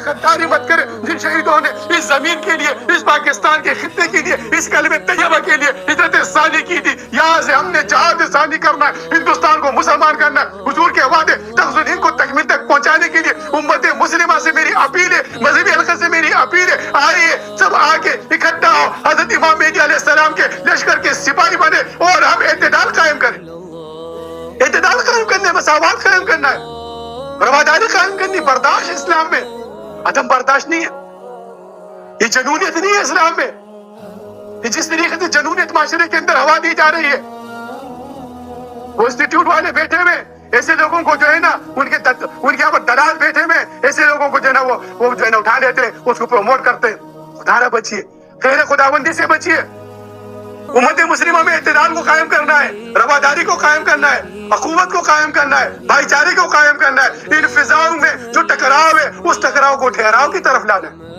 غداری مت کریں جن شہیدوں نے اس زمین کے لیے، اس پاکستان کے خطے کے لیے، اس کلمہ طیبہ کے لیے ہجرت ثانی کی تھی۔ یہاں سے ہم نے جہاد ثانی کرنا ہے، ہندوستان کو مسلمان کرنا ہے۔ حضور کے وعدے تغز الہند کو تکمیل تک پہنچانے کے لیے امت مسلمہ سے میری اپیل ہے، مذہبی حلقے سے میری اپیل ہے، آئیے سب آگے اکٹھا ہو، حضرت امام مہدی علیہ السلام کے لشکر کے سپاہی بنے اور ہم اعتدال قائم کریں۔ اعتدال قائم کرنا ہے، مساوات قائم کرنا ہے، رواداری قائم کرنی، برداشت اسلام میں عدم برداشت نہیں ہے، یہ جنونیت نہیں ہے اسلام میں۔ یہ جس طریقے سے جنونیت معاشرے کے اندر ہوا دی جا رہی ہے، وہ انسٹیٹیوٹ والے بیٹھے ہوئے ایسے لوگوں کو جو ہے نا ان کے یہاں پر دلال بیٹھے ہوئے ایسے لوگوں کو جو ہے نا وہ جو ہے نا اٹھا لیتے ہیں، اس کو پروموٹ کرتے ہیں۔ خدا نہ بچیے، غیر خداوندی سے بچیے۔ امت مسلمہ میں اعتدال کو قائم کرنا ہے، رواداری کو قائم کرنا ہے، اخوت کو قائم کرنا ہے، بھائی چارے کو قائم کرنا ہے۔ ان فضاؤں میں جو ٹکراؤ ہے اس ٹکراؤ کو ٹھہراؤ کی طرف لانا ہے۔